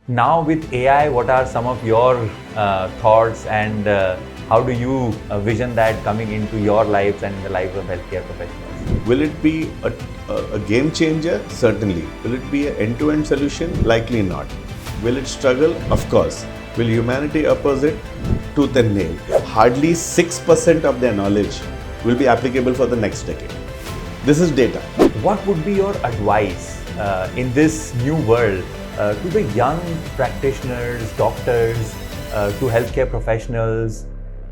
Now with AI, what are some of your thoughts and how do you vision that coming into your lives and in the lives of healthcare professionals? Will it be a game changer? Certainly. Will it be an end-to-end solution? Likely not. Will it struggle? Of course. Will humanity oppose it? Tooth and nail. Hardly 6% of their knowledge will be applicable for the next decade. This is data. What would be your advice in this new world to the young practitioners, doctors, to healthcare professionals,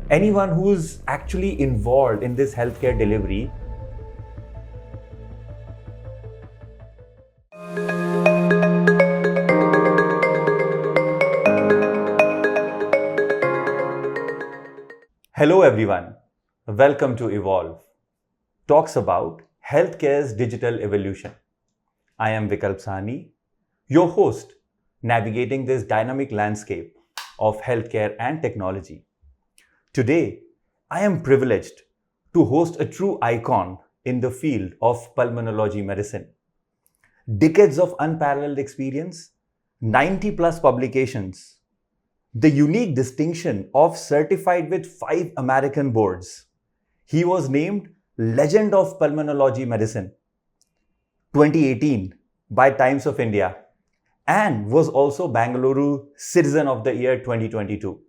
anyone who's actually involved in this healthcare delivery? Hello everyone, welcome to Evolve. Talks about healthcare's digital evolution. I am Vikalp Sahni, your host, navigating this dynamic landscape of healthcare and technology. Today, I am privileged to host a true icon in the field of pulmonology medicine. Decades of unparalleled experience, 90 plus publications, the unique distinction of certified with 5 American boards. He was named Legend of Pulmonology Medicine 2018 by Times of India and was also Bengaluru Citizen of the Year 2022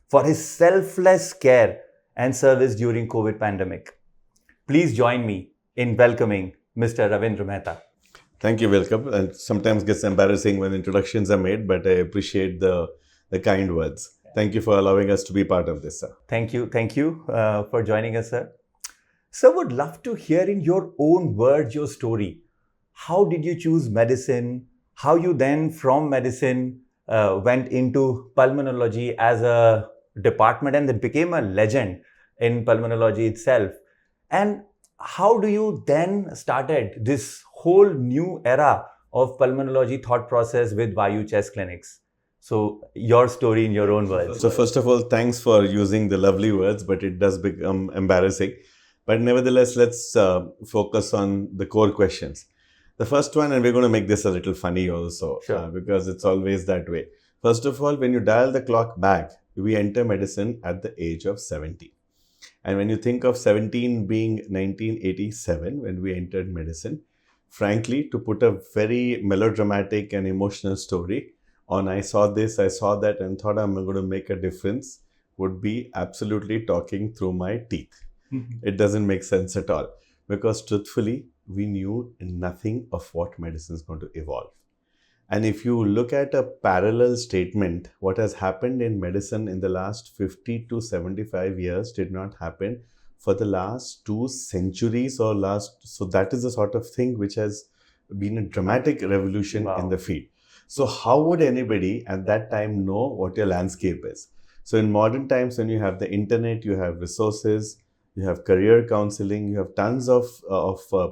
for his selfless care and service during COVID pandemic. Please join me in welcoming Mr. Ravindra Mehta. Thank you, welcome. And sometimes gets embarrassing when introductions are made, but I appreciate the kind words. Thank you for allowing us to be part of this, sir. Thank you for joining us, sir. Sir, would love to hear in your own words your story. How did you choose medicine? How you then from medicine went into pulmonology as a department and then became a legend in pulmonology itself? And how do you then started this whole new era of pulmonology thought process with Vayu Chest Clinics? So your story in your own words. So first of all, thanks for using the lovely words, but it does become embarrassing. But nevertheless, let's focus on the core questions. The first one, and we're going to make this a little funny also, Sure. Because it's always that way. First of all, when you dial the clock back, we enter medicine at the age of 70. And when you think of 17 being 1987, when we entered medicine, frankly, to put a very melodramatic and emotional story on I saw this, I saw that, and thought I'm going to make a difference would be absolutely talking through my teeth. It doesn't make sense at all because truthfully, we knew nothing of what medicine is going to evolve. And if you look at a parallel statement, what has happened in medicine in the last 50 to 75 years did not happen for the last 2 centuries so that is the sort of thing which has been a dramatic revolution in the field. So how would anybody at that time know what your landscape is? So in modern times, when you have the internet, you have resources, you have career counseling, you have tons of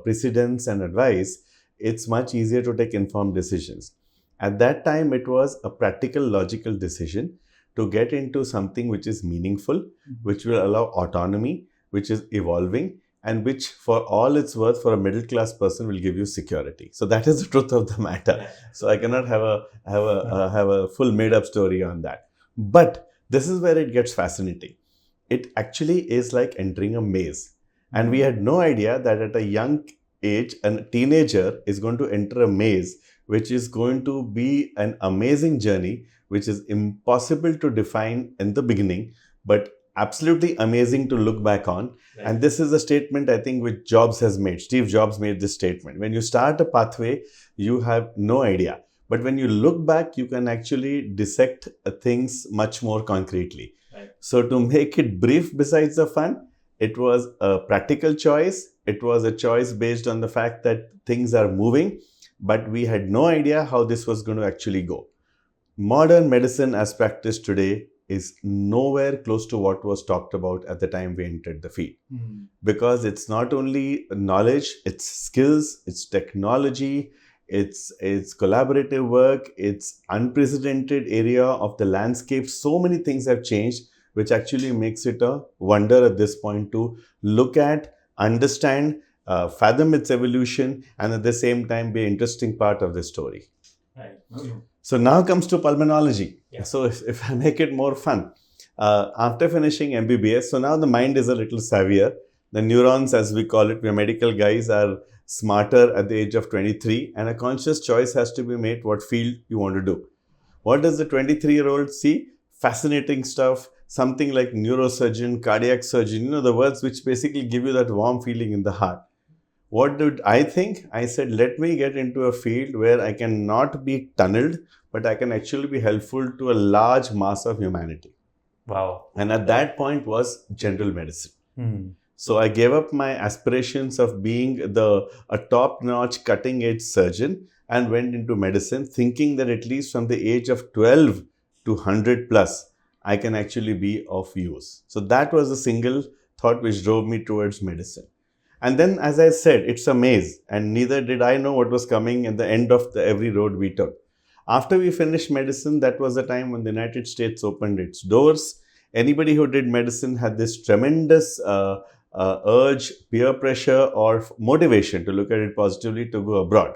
precedents and advice, it's much easier to take informed decisions. At that time, it was a practical, logical decision to get into something which is meaningful, which will allow autonomy, which is evolving, and which for all it's worth for a middle class person will give you security. So that is the truth of the matter. So I cannot have a full made up story on that. But this is where it gets fascinating. It actually is like entering a maze. And we had no idea that at a young age, a teenager is going to enter a maze, which is going to be an amazing journey, which is impossible to define in the beginning, but absolutely amazing to look back on. Right. And this is a statement I think which Jobs has made. Steve Jobs made this statement. When you start a pathway, you have no idea. But when you look back, you can actually dissect things much more concretely. Right. So to make it brief, besides the fun, it was a practical choice. It was a choice based on the fact that things are moving, but we had no idea how this was going to actually go. Modern medicine as practiced today is nowhere close to what was talked about at the time we entered the field. Because it's not only knowledge, it's skills, it's technology, it's collaborative work, it's unprecedented area of the landscape. So many things have changed, which actually makes it a wonder at this point to look at, understand, fathom its evolution, and at the same time be an interesting part of the story. Right. So now comes to pulmonology. Yeah. So if I make it more fun, after finishing MBBS, so now the mind is a little savvier. The neurons, as we call it, we medical guys are smarter at the age of 23, and a conscious choice has to be made what field you want to do. What does the 23-year-old see? Fascinating stuff, something like neurosurgeon, cardiac surgeon, the words which basically give you that warm feeling in the heart. What did I think? I said, let me get into a field where I can not be tunneled, but I can actually be helpful to a large mass of humanity. Wow. And at that point was general medicine. Hmm. So I gave up my aspirations of being a top-notch, cutting-edge surgeon and went into medicine, thinking that at least from the age of 12 to 100 plus, I can actually be of use. So that was the single thought which drove me towards medicine. And then, as I said, it's a maze, and neither did I know what was coming at the end of every road we took. After we finished medicine, that was the time when the United States opened its doors. Anybody who did medicine had this tremendous urge, peer pressure, or motivation to look at it positively to go abroad.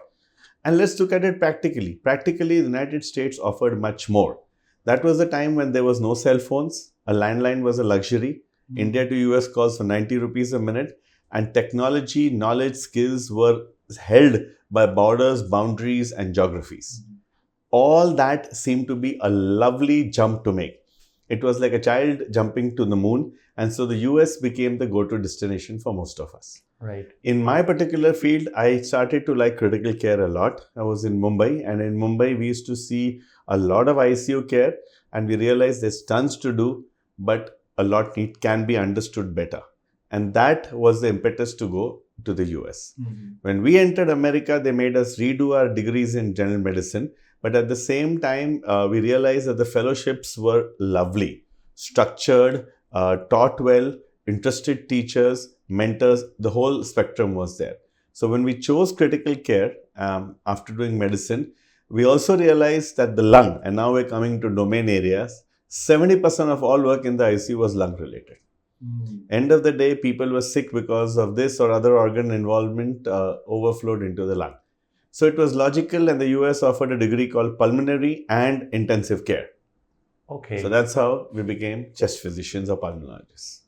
And let's look at it practically. Practically, the United States offered much more. That was the time when there was no cell phones. A landline was a luxury. India to US calls for 90 rupees a minute. And technology, knowledge, skills were held by borders, boundaries, and geographies. All that seemed to be a lovely jump to make. It was like a child jumping to the moon. And so the US became the go-to destination for most of us. Right. In my particular field, I started to like critical care a lot. I was in Mumbai, and in Mumbai, we used to see a lot of ICU care, and we realized there's tons to do, but a lot can be understood better. And that was the impetus to go to the US. Mm-hmm. When we entered America, they made us redo our degrees in general medicine. But at the same time, we realized that the fellowships were lovely, structured, taught well, interested teachers, mentors, the whole spectrum was there. So when we chose critical care after doing medicine, we also realized that the lung, and now we're coming to domain areas, 70% of all work in the ICU was lung related. End of the day, people were sick because of this or other organ involvement overflowed into the lung. So it was logical, and the US offered a degree called Pulmonary and Intensive Care. Okay. So that's how we became chest physicians or pulmonologists.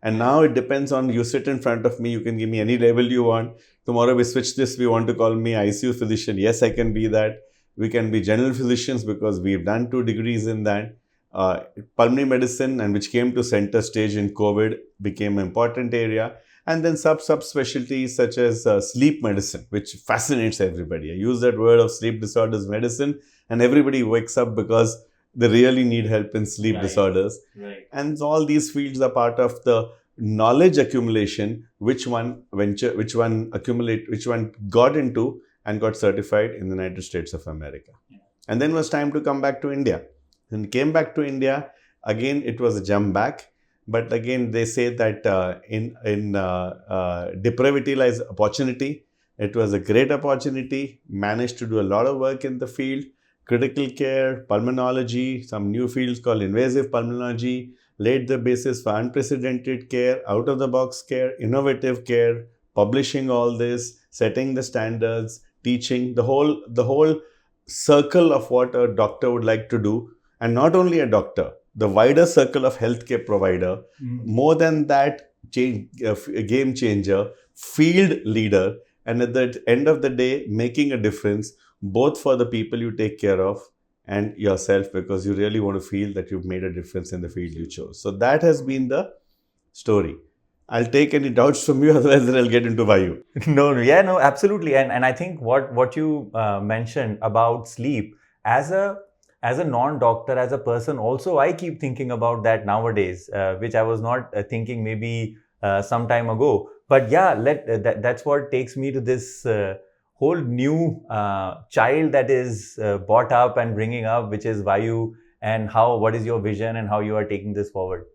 And now it depends on, you sit in front of me, you can give me any label you want. Tomorrow we switch this, we want to call me ICU physician. Yes, I can be that. We can be general physicians because we've done 2 degrees in that. Pulmonary medicine, and which came to center stage in COVID, became an important area. And then subspecialties such as sleep medicine, which fascinates everybody. I use that word of sleep disorders medicine, and everybody wakes up because they really need help in sleep disorders. Right. And all these fields are part of the knowledge accumulation, which one got into and got certified in the United States of America. Yeah. And then was time to come back to India. And came back to India, again, it was a jump back. But again, they say that in depravity lies opportunity. It was a great opportunity, managed to do a lot of work in the field, critical care, pulmonology, some new fields called invasive pulmonology, laid the basis for unprecedented care, out-of-the-box care, innovative care, publishing all this, setting the standards, teaching, the whole circle of what a doctor would like to do. And not only a doctor, the wider circle of healthcare provider, more than that, game changer, field leader, and at the end of the day, making a difference both for the people you take care of and yourself, because you really want to feel that you've made a difference in the field you chose. So that has been the story. I'll take any doubts from you, otherwise then I'll get into Vayu. No, absolutely. And I think what you mentioned about sleep, as a non-doctor, as a person, also I keep thinking about that nowadays, which I was not thinking maybe some time ago. But yeah, that's what takes me to this whole new child that is brought up and bringing up, which is Vayu, and what is your vision and how you are taking this forward.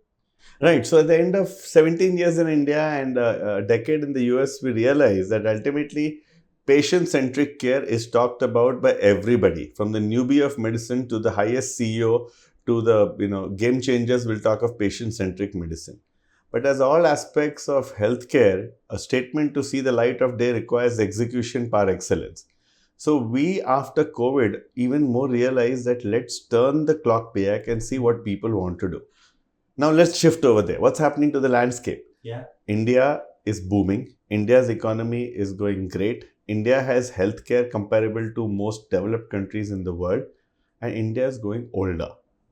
Right. So at the end of 17 years in India and a decade in the US, we realized that ultimately patient-centric care is talked about by everybody, from the newbie of medicine to the highest CEO to the game changers will talk of patient-centric medicine. But as all aspects of healthcare, a statement to see the light of day requires execution par excellence. So we, after COVID, even more realized that let's turn the clock back and see what people want to do. Now let's shift over there. What's happening to the landscape? Yeah. India is booming. India's economy is going great. India has healthcare comparable to most developed countries in the world. And India is going older.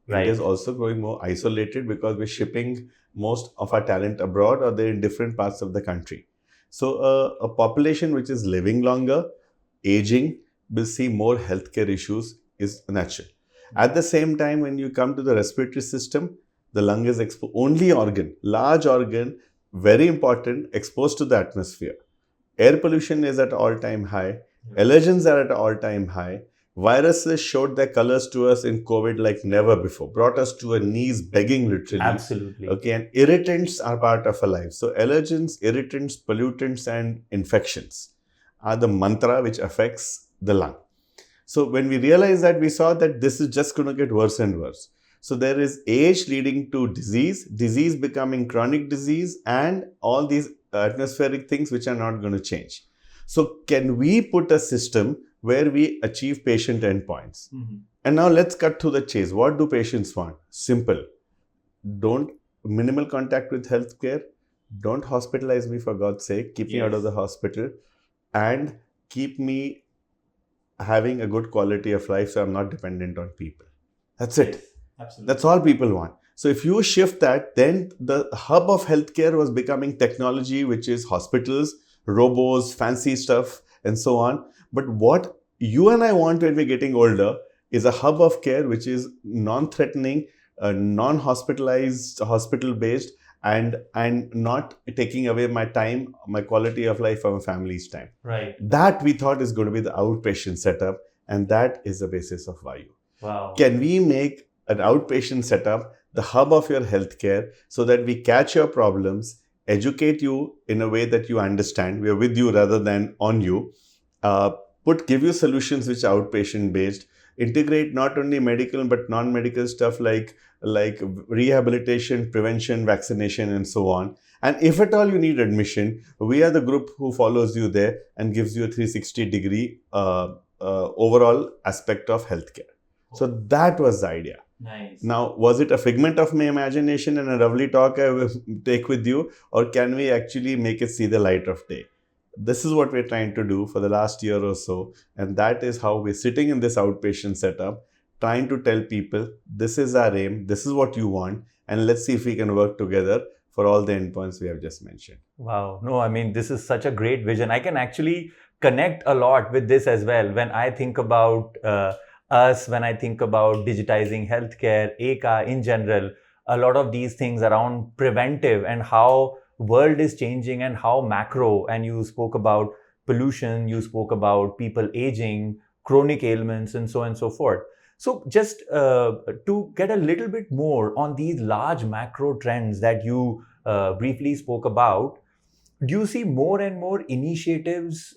Right. India is also growing more isolated because we're shipping most of our talent abroad or they're in different parts of the country. So a population which is living longer, aging, will see more healthcare issues is natural. At the same time, when you come to the respiratory system, the lung is only organ, large organ, very important, exposed to the atmosphere. Air pollution is at all-time high. Allergens are at all-time high. Viruses showed their colors to us in COVID like never before, brought us to our knees begging literally. Absolutely. Okay, and irritants are part of our life. So allergens, irritants, pollutants, and infections are the mantra which affects the lung. So when we realized that, we saw that this is just going to get worse and worse. So there is age leading to disease becoming chronic disease, and all these atmospheric things which are not going to change. So can we put a system where we achieve patient endpoints? And now let's cut to the chase. What do patients want? Simple. Don't minimal contact with healthcare. Don't hospitalize me, for God's sake. Keep me out of the hospital, and keep me having a good quality of life so I'm not dependent on people. That's it. Absolutely. That's all people want. So if you shift that, then the hub of healthcare was becoming technology, which is hospitals, robots, fancy stuff, and so on. But what you and I want when we're getting older is a hub of care which is non-threatening, non-hospitalized, hospital-based, and not taking away my time, my quality of life, or my family's time. Right. That we thought is going to be the outpatient setup, and that is the basis of Vayu. Wow. Can we make an outpatient setup the hub of your healthcare so that we catch your problems, educate you in a way that you understand, we are with you rather than on you, give you solutions which are outpatient based, integrate not only medical but non-medical stuff like rehabilitation, prevention, vaccination, and so on. And if at all you need admission, we are the group who follows you there and gives you a 360-degree overall aspect of healthcare. So that was the idea. Nice. Now, was it a figment of my imagination and a lovely talk I will take with you, or can we actually make it see the light of day? This is what we're trying to do for the last year or so, and that is how we're sitting in this outpatient setup, trying to tell people, this is our aim, this is what you want, and let's see if we can work together for all the endpoints we have just mentioned. Wow. No, I mean, this is such a great vision. I can actually connect a lot with this as well. When I think about us, when I think about digitizing healthcare, ECA in general, a lot of these things around preventive and how world is changing and how macro, and you spoke about pollution, you spoke about people aging, chronic ailments, and so on and so forth. So just to get a little bit more on these large macro trends that you briefly spoke about, do you see more and more initiatives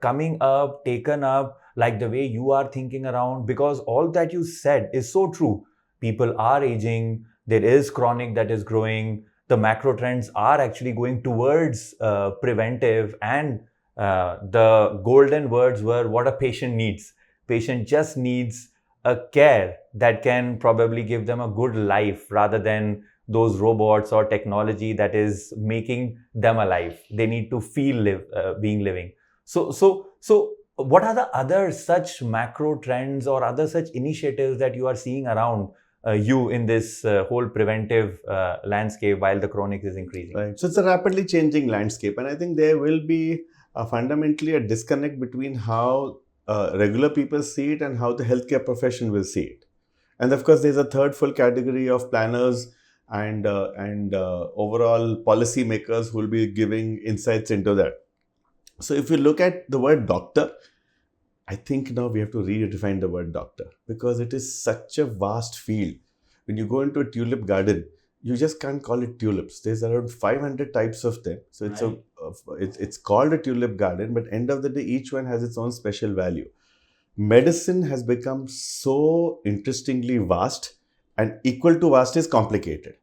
coming up, taken up, like the way you are thinking around? Because all that you said is so true. People are aging, there is chronic that is growing, the macro trends are actually going towards preventive, and the golden words were what a patient needs. Patient just needs a care that can probably give them a good life rather than those robots or technology that is making them alive. They need to feel being living. So what are the other such macro trends or other such initiatives that you are seeing around you in this whole preventive landscape while the chronic is increasing? Right. So it's a rapidly changing landscape, and I think there will be fundamentally a disconnect between how regular people see it and how the healthcare profession will see it. And of course, there's a third full category of planners and overall policy makers who will be giving insights into that. So if you look at the word doctor, I think now we have to redefine the word doctor, because it is such a vast field. When you go into a tulip garden, you just can't call it tulips. There's around 500 types of them. So it's called a tulip garden, but end of the day, each one has its own special value. Medicine has become so interestingly vast, and equal to vast is complicated,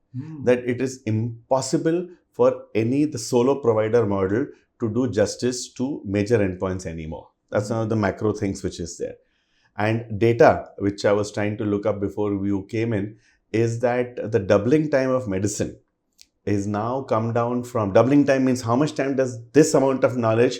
that it is impossible for the solo provider model to do justice to major endpoints anymore. That's one of the macro things which is there. And data, which I was trying to look up before you came in, is that the doubling time of medicine is now come down from, doubling time means how much time does this amount of knowledge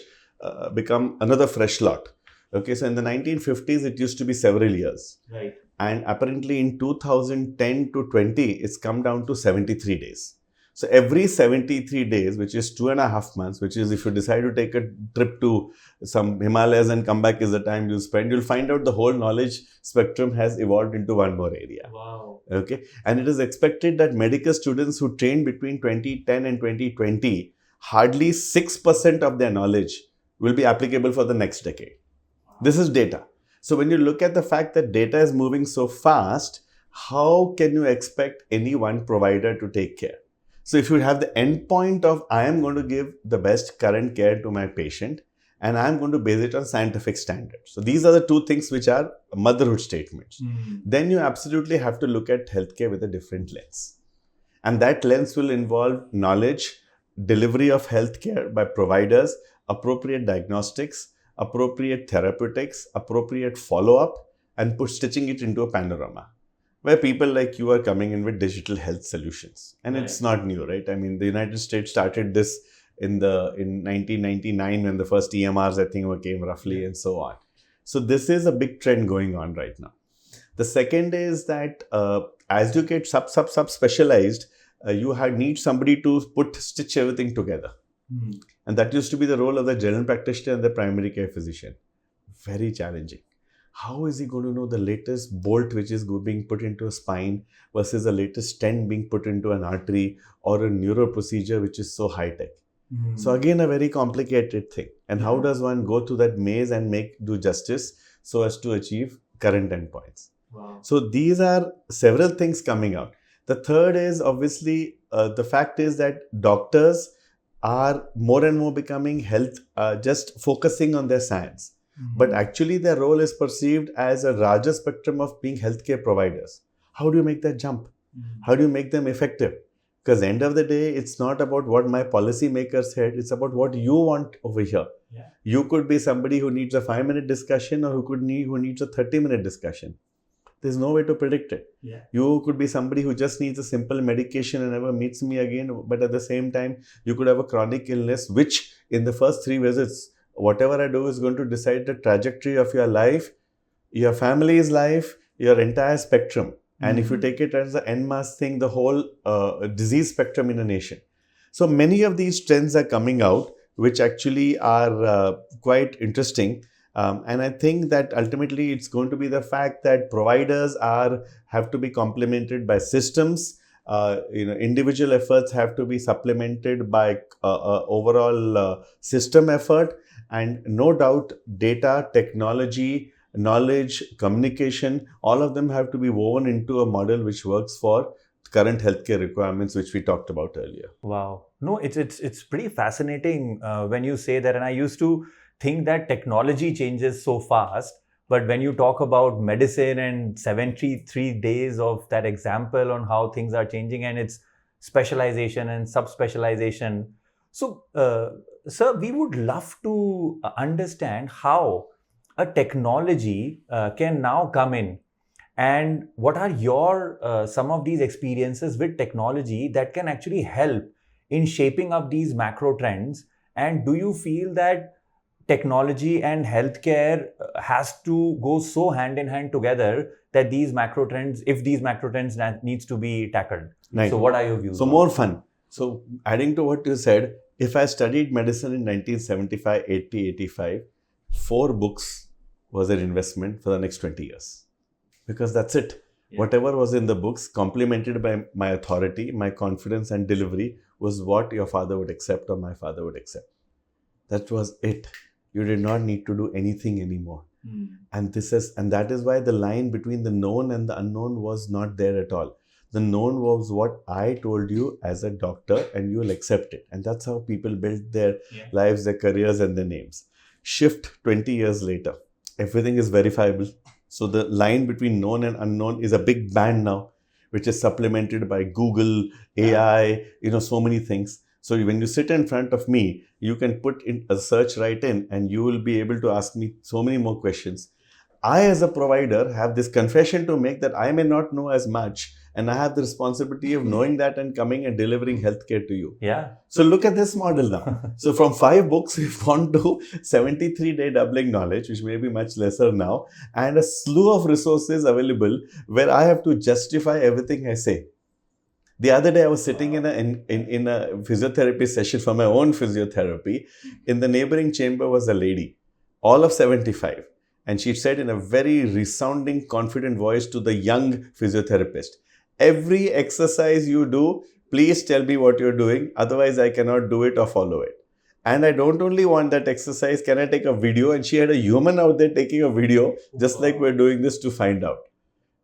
become another fresh lot. Okay, so in the 1950s, it used to be several years. Right. And apparently in 2010 to 20, it's come down to 73 days. So every 73 days, which is 2.5 months, which is if you decide to take a trip to some Himalayas and come back is the time you spend, you'll find out the whole knowledge spectrum has evolved into one more area. Wow. Okay. And it is expected that medical students who trained between 2010 and 2020, hardly 6% of their knowledge will be applicable for the next decade. This is data. So when you look at the fact that data is moving so fast, how can you expect any one provider to take care? So if you have the endpoint of I am going to give the best current care to my patient and I am going to base it on scientific standards. So these are the two things which are motherhood statements. Then you absolutely have to look at healthcare with a different lens. And that lens will involve knowledge, delivery of healthcare by providers, appropriate diagnostics, appropriate therapeutics, appropriate follow-up, and stitching it into a panorama where people like you are coming in with digital health solutions. And It's not new, right? I mean, the United States started this in 1999 when the first EMRs, I think, came roughly, and so on. So this is a big trend going on right now. The second is that as you get sub-specialized, you need somebody to stitch everything together. And that used to be the role of the general practitioner and the primary care physician. Very challenging. How is he going to know the latest bolt which is being put into a spine versus the latest stent being put into an artery or a neuro procedure which is so high-tech? So again, a very complicated thing. And how does one go through that maze and do justice so as to achieve current endpoints? Wow. So these are several things coming out. The third is obviously the fact is that doctors are more and more becoming health, just focusing on their science. But actually their role is perceived as a larger spectrum of being healthcare providers. How do you make that jump? How do you make them effective? Because end of the day, it's not about what my policy makers said, it's about what you want over here. Yeah. You could be somebody who needs a 5-minute discussion or who needs a 30-minute discussion. There's no way to predict it. Yeah. You could be somebody who just needs a simple medication and never meets me again. But at the same time, you could have a chronic illness, which in the first 3 visits, whatever I do is going to decide the trajectory of your life, your family's life, your entire spectrum. And if you take it as the en masse thing, the whole disease spectrum in a nation. So many of these trends are coming out, which actually are quite interesting. And I think that ultimately it's going to be the fact that providers have to be complemented by systems. Individual efforts have to be supplemented by overall system effort. And no doubt, data, technology, knowledge, communication, all of them have to be woven into a model which works for current healthcare requirements, which we talked about earlier. Wow. No, it's pretty fascinating when you say that. And I used to think that technology changes so fast. But when you talk about medicine and 73 days of that example on how things are changing and its specialization and subspecialization. So, sir, we would love to understand how a technology can now come in, and what are your some of these experiences with technology that can actually help in shaping up these macro trends. And do you feel that technology and healthcare has to go so hand in hand together that these macro trends, if these macro trends needs to be tackled? Right. So what are your views? So more fun. So adding to what you said, if I studied medicine in 1975, 80, 85, 4 books was an investment for the next 20 years. Because that's it. Yeah. Whatever was in the books, complemented by my authority, my confidence and delivery, was what your father would accept or my father would accept. That was it. You did not need to do anything anymore. And that is why the line between the known and the unknown was not there at all. The known was what I told you as a doctor, and you will accept it. And that's how people build their lives, their careers, and their names. Shift 20 years later. Everything is verifiable. So the line between known and unknown is a big band now, which is supplemented by Google, AI, so many things. So when you sit in front of me, you can put in a search right in and you will be able to ask me so many more questions. I, as a provider, have this confession to make that I may not know as much, and I have the responsibility of knowing that and coming and delivering healthcare to you. Yeah. So look at this model now. So from 5 books, we've gone to 73-day doubling knowledge, which may be much lesser now, and a slew of resources available where I have to justify everything I say. The other day, I was sitting in a physiotherapy session for my own physiotherapy. In the neighboring chamber was a lady, all of 75. And she said in a very resounding, confident voice to the young physiotherapist, every exercise you do, please tell me what you're doing. Otherwise, I cannot do it or follow it. And I don't only want that exercise, can I take a video? And she had a human out there taking a video, just like we're doing this, to find out.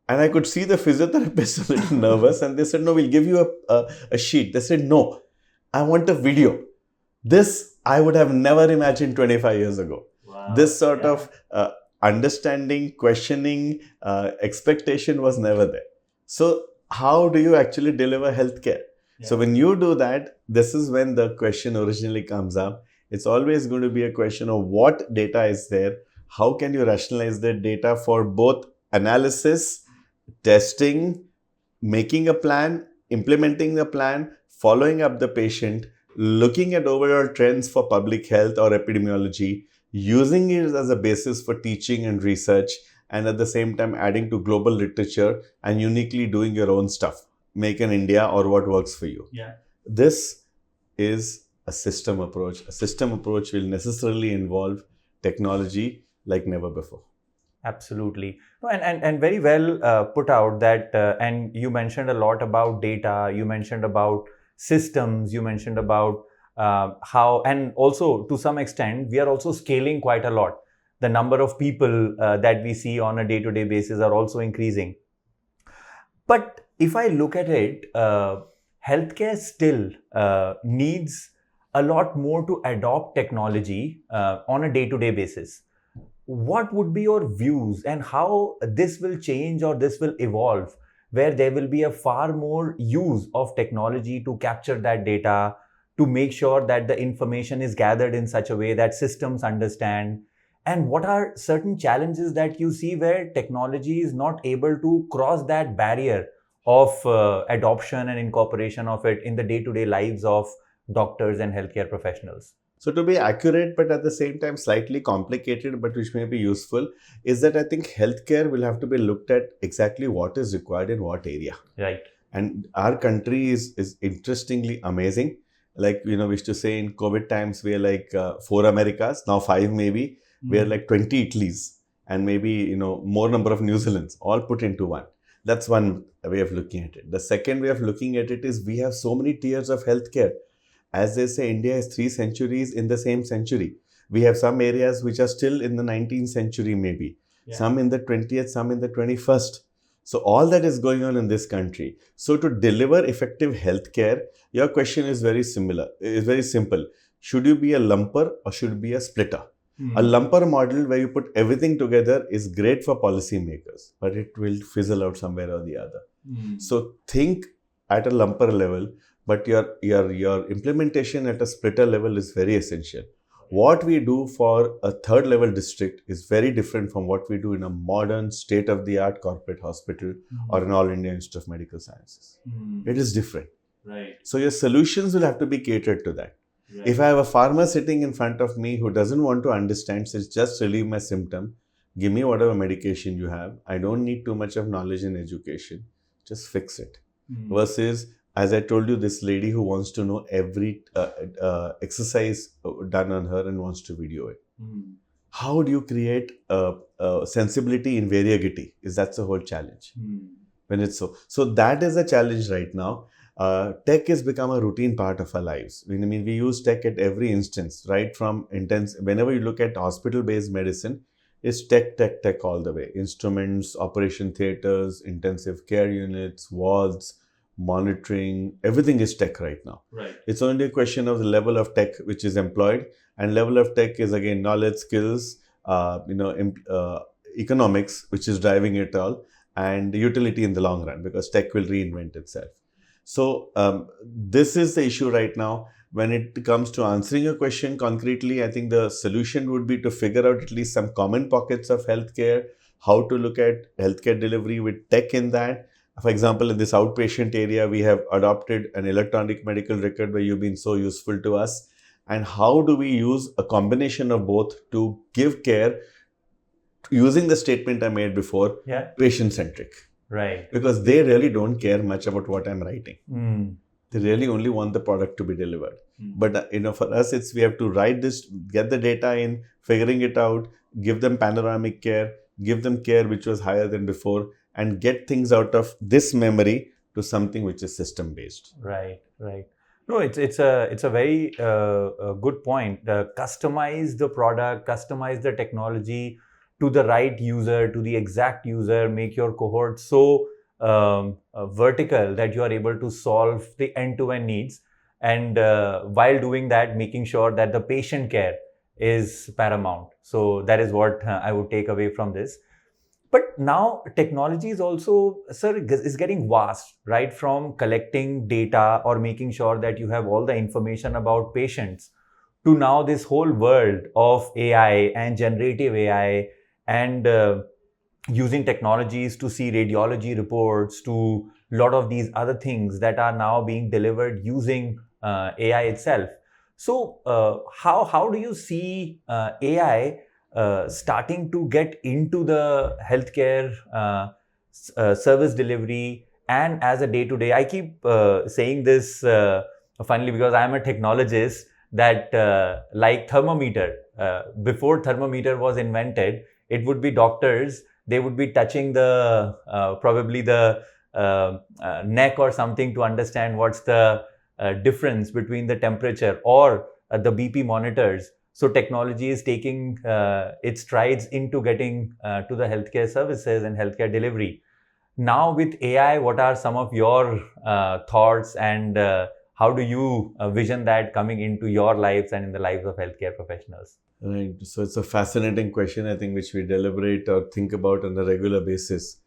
And I could see the physiotherapist a little nervous, and they said, no, we'll give you a sheet. They said, no, I want a video. This I would have never imagined 25 years ago. Wow. This sort of understanding, questioning, expectation was never there. So how do you actually deliver healthcare? Yeah. So when you do that, this is when the question originally comes up. It's always going to be a question of what data is there. How can you rationalize that data for both analysis, testing, making a plan, implementing the plan, following up the patient, looking at overall trends for public health or epidemiology, using it as a basis for teaching and research, and at the same time adding to global literature and uniquely doing your own stuff. Make in India or what works for you. Yeah. This is a system approach. A system approach will necessarily involve technology like never before. Absolutely. And very well put out that, and you mentioned a lot about data, you mentioned about systems, you mentioned about how, and also to some extent, we are also scaling quite a lot. The number of people that we see on a day-to-day basis are also increasing. But if I look at it, healthcare still needs a lot more to adopt technology on a day-to-day basis. What would be your views and how this will change or this will evolve, where there will be a far more use of technology to capture that data, to make sure that the information is gathered in such a way that systems understand? And what are certain challenges that you see where technology is not able to cross that barrier of adoption and incorporation of it in the day-to-day lives of doctors and healthcare professionals? So to be accurate, but at the same time slightly complicated, but which may be useful, is that I think healthcare will have to be looked at exactly what is required in what area. Right. And our country is interestingly amazing. Like, we used to say in COVID times, we are like 4 Americas, now 5 maybe. We are like 20 Italys and maybe, more number of New Zealands, all put into one. That's one way of looking at it. The second way of looking at it is we have so many tiers of healthcare. As they say, India is 3 centuries in the same century. We have some areas which are still in the 19th century maybe, some in the 20th, some in the 21st. So all that is going on in this country. So to deliver effective healthcare, your question is very simple. Should you be a lumper or should you be a splitter? A lumper model where you put everything together is great for policymakers, but it will fizzle out somewhere or the other. So think at a lumper level, but your implementation at a splitter level is very essential. What we do for a 3rd level district is very different from what we do in a modern state-of-the-art corporate hospital or an All India Institute of Medical Sciences. It is different. Right. So your solutions will have to be catered to that. Right. If I have a farmer sitting in front of me who doesn't want to understand, says just relieve my symptom, give me whatever medication you have. I don't need too much of knowledge and education. Just fix it. Versus, as I told you, this lady who wants to know every exercise done on her and wants to video it. How do you create sensibility in variability? That's the whole challenge. When it's so that is a challenge right now. Tech has become a routine part of our lives. I mean, we use tech at every instance, right from whenever you look at hospital-based medicine, it's tech all the way. Instruments, operation theaters, intensive care units, wards, monitoring, everything is tech right now. Right. It's only a question of the level of tech which is employed, and level of tech is again knowledge, skills, economics, which is driving it all, and utility in the long run, because tech will reinvent itself. So this is the issue right now. When it comes to answering your question concretely, I think the solution would be to figure out at least some common pockets of healthcare, how to look at healthcare delivery with tech in that. For example, in this outpatient area, we have adopted an electronic medical record where you've been so useful to us. And how do we use a combination of both to give care using the statement I made before, patient-centric? Right. Because they really don't care much about what I'm writing. They really only want the product to be delivered. But for us, we have to write this, get the data in, figuring it out, give them panoramic care, give them care which was higher than before, and get things out of this memory to something which is system based. Right. No, it's a very good point. Customize the product, customize the technology to the right user, to the exact user. Make your cohort so vertical that you are able to solve the end-to-end needs, and while doing that, making sure that the patient care is paramount. So that is what I would take away from this. But now technology is also, sir, is getting vast, right? From collecting data or making sure that you have all the information about patients, to now this whole world of AI and generative AI, and using technologies to see radiology reports, to a lot of these other things that are now being delivered using AI itself. So how do you see AI starting to get into the healthcare service delivery and as a day-to-day? I keep saying this funnily because I'm a technologist, that like thermometer, before thermometer was invented, it would be doctors, they would be touching the probably the neck or something to understand what's the difference between the temperature, or the BP monitors. So technology is taking its strides into getting to the healthcare services and healthcare delivery. Now with AI, what are some of your thoughts, and how do you vision that coming into your lives and in the lives of healthcare professionals? Right. So it's a fascinating question, I think, which we deliberate or think about on a regular basis.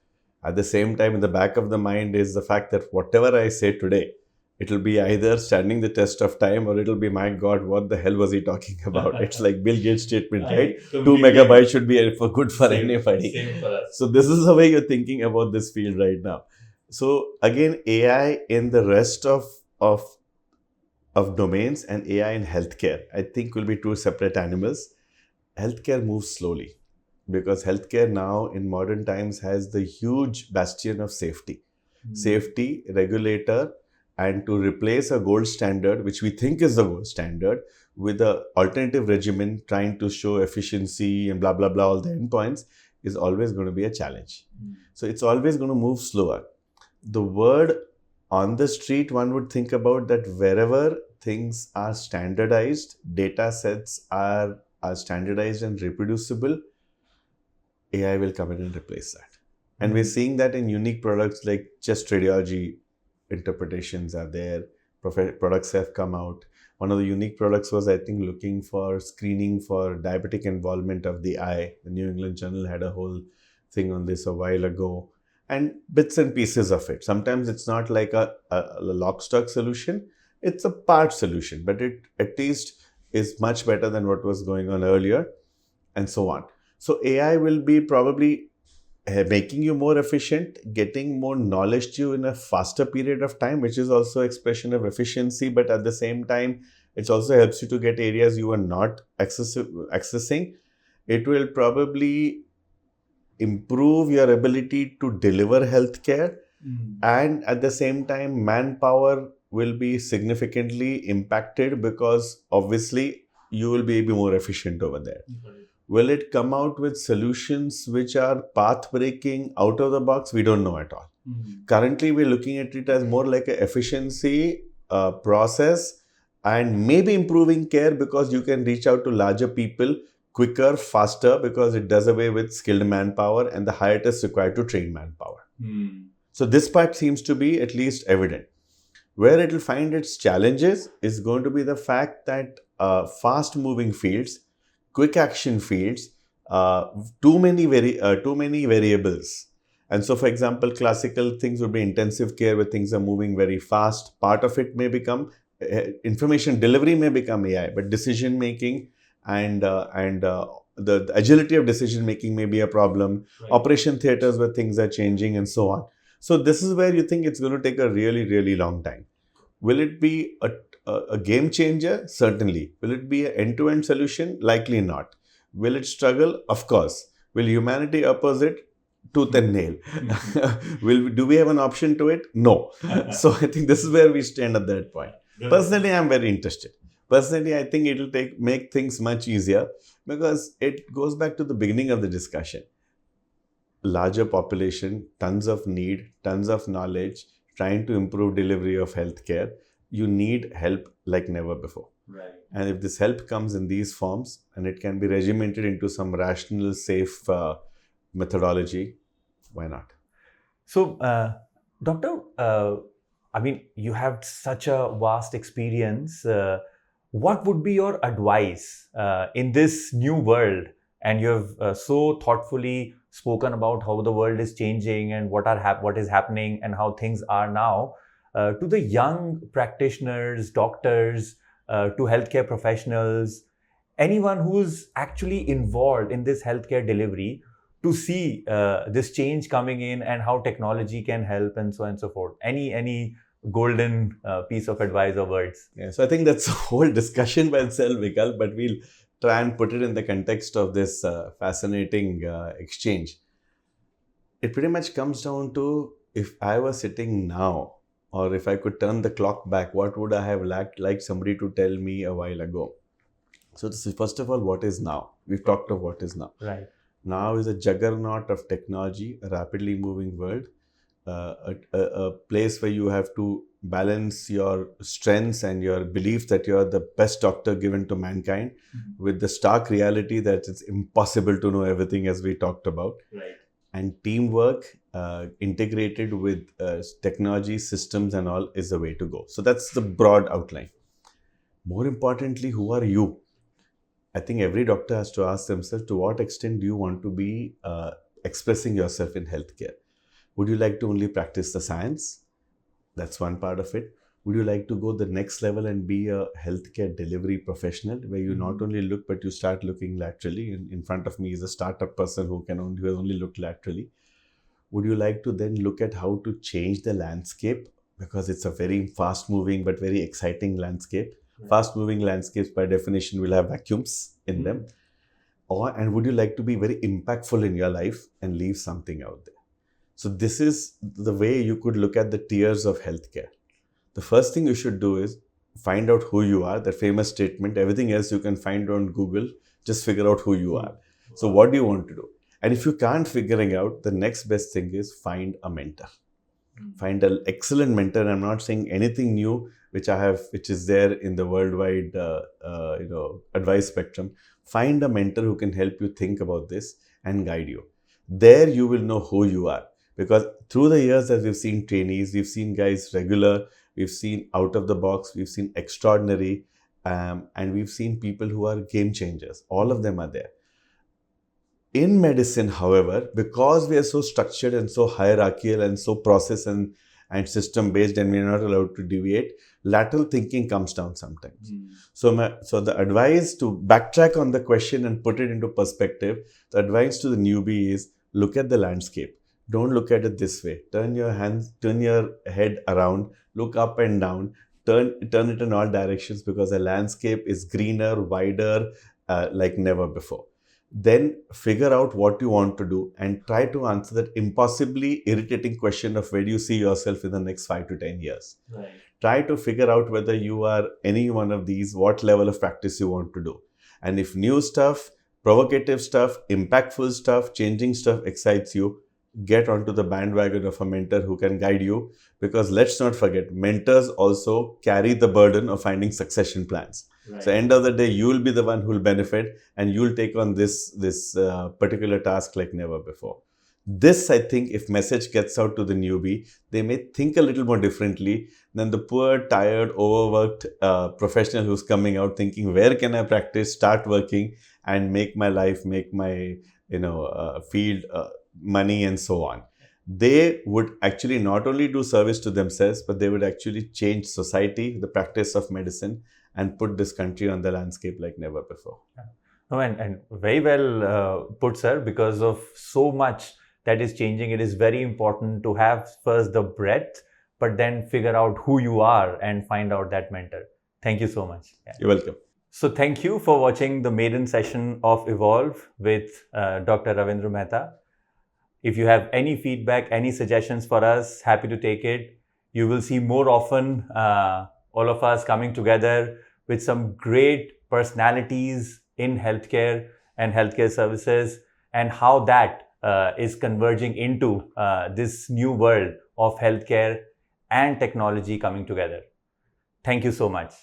At the same time, in the back of the mind is the fact that whatever I say today, it'll be either standing the test of time, or it'll be, my God, what the hell was he talking about? It's like Bill Gates' statement, right? 2 megabytes should be good for anybody. Same for us. So this is the way you're thinking about this field right now. So again, AI in the rest of domains and AI in healthcare, I think, will be two separate animals. Healthcare moves slowly because healthcare now in modern times has the huge bastion of safety. Safety, regulator, and to replace a gold standard, which we think is the gold standard, with an alternative regimen trying to show efficiency and blah, blah, blah, all the endpoints, is always going to be a challenge. So it's always going to move slower. The word on the street, one would think about that wherever things are standardized, data sets are standardized and reproducible, AI will come in and replace that. And we're seeing that in unique products like just radiology interpretations are there. Products have come out. One of the unique products was, I think, looking for screening for diabetic involvement of the eye. The New England Journal had a whole thing on this a while ago. And bits and pieces of it. Sometimes it's not like a lock stock solution. It's a part solution, but it at least is much better than what was going on earlier, and so on. So AI will be probably making you more efficient, getting more knowledge to you in a faster period of time, which is also expression of efficiency. But at the same time, it also helps you to get areas you are not accessing. It will probably improve your ability to deliver healthcare, and at the same time, manpower will be significantly impacted because obviously you will be more efficient over there. Will it come out with solutions which are path-breaking, out of the box? We don't know at all. Currently, we're looking at it as more like an efficiency process, and maybe improving care because you can reach out to larger people quicker, faster, because it does away with skilled manpower and the hiatus required to train manpower. So this part seems to be at least evident. Where it will find its challenges is going to be the fact that fast-moving fields, quick action fields, too many variables. And so, for example, classical things would be intensive care where things are moving very fast. Part of it may become information delivery may become AI, but decision making and the agility of decision making may be a problem. Right. Operation theaters where things are changing and so on. So this is where you think it's going to take a really, really long time. Will it be a game changer? Certainly. Will it be an end-to-end solution? Likely not. Will it struggle? Of course. Will humanity oppose it? Tooth and nail. Do we have an option to it? No. So I think this is where we stand at that point. Personally, I'm very interested. Personally, I think it will make things much easier because it goes back to the beginning of the discussion. Larger population, tons of need, tons of knowledge, trying to improve delivery of healthcare. You need help like never before. Right. And if this help comes in these forms and it can be regimented into some rational, safe methodology, why not? So, Doctor, I mean, you have such a vast experience. What would be your advice in this new world? And you have so thoughtfully spoken about how the world is changing and what is happening and how things are now. To the young practitioners, doctors, to healthcare professionals, anyone who's actually involved in this healthcare delivery, to see this change coming in and how technology can help and so on and so forth. Any golden piece of advice or words? Yeah, so I think that's a whole discussion by itself, Vikal, but we'll try and put it in the context of this fascinating exchange. It pretty much comes down to, if I was sitting now, or if I could turn the clock back, what would I have liked somebody to tell me a while ago? So this is, first of all, what is now? We've talked of what is now. Right. Now is a juggernaut of technology, a rapidly moving world, a place where you have to balance your strengths and your belief that you are the best doctor given to mankind, with the stark reality that it's impossible to know everything, as we talked about. Right. And teamwork integrated with technology, systems and all is the way to go. So that's the broad outline. More importantly, who are you? I think every doctor has to ask themselves, to what extent do you want to be expressing yourself in healthcare? Would you like to only practice the science? That's one part of it. Would you like to go the next level and be a healthcare delivery professional, where you not only look, but you start looking laterally? In front of me is a startup person who has only looked laterally. Would you like to then look at how to change the landscape? Because it's a very fast moving but very exciting landscape. Right. Fast moving landscapes by definition will have vacuums in them. And would you like to be very impactful in your life and leave something out there? So this is the way you could look at the tiers of healthcare. The first thing you should do is find out who you are. That famous statement, everything else you can find on Google, just figure out who you are. So what do you want to do? And if you can't figuring out, the next best thing is find a mentor. Find an excellent mentor. I'm not saying anything new which is there in the worldwide advice spectrum. Find a mentor who can help you think about this and guide you. There you will know who you are. Because through the years that we've seen trainees, we've seen guys regular, we've seen out of the box, we've seen extraordinary, and we've seen people who are game changers. All of them are there. In medicine, however, because we are so structured and so hierarchical and so process and system based, and we are not allowed to deviate, lateral thinking comes down sometimes. So the advice, to backtrack on the question and put it into perspective, the advice to the newbie is, look at the landscape. Don't look at it this way. Turn your head around, look up and down, turn it in all directions, because the landscape is greener, wider, like never before. Then figure out what you want to do and try to answer that impossibly irritating question of, where do you see yourself in the next 5 to 10 years? Right. Try to figure out whether you are any one of these, what level of practice you want to do. And if new stuff, provocative stuff, impactful stuff, changing stuff excites you, get onto the bandwagon of a mentor who can guide you. Because let's not forget, mentors also carry the burden of finding succession plans. Right. So end of the day, you will be the one who will benefit, and you will take on this particular task like never before. This, I think, if message gets out to the newbie, they may think a little more differently than the poor, tired, overworked professional who's coming out thinking, where can I practice, start working and make my life, make my field money and so on. they would actually not only do service to themselves, but they would actually change society, the practice of medicine, and put this country on the landscape like never before. No, and very well put, sir. Because of so much that is changing, it is very important to have first the breadth, but then figure out who you are and find out that mentor. Thank you so much. Yeah. You're welcome. So thank you for watching the maiden session of Evolve with Dr. Ravindra Mehta. If you have any feedback, any suggestions for us, happy to take it. You will see more often all of us coming together with some great personalities in healthcare and healthcare services, and how that is converging into this new world of healthcare and technology coming together. Thank you so much.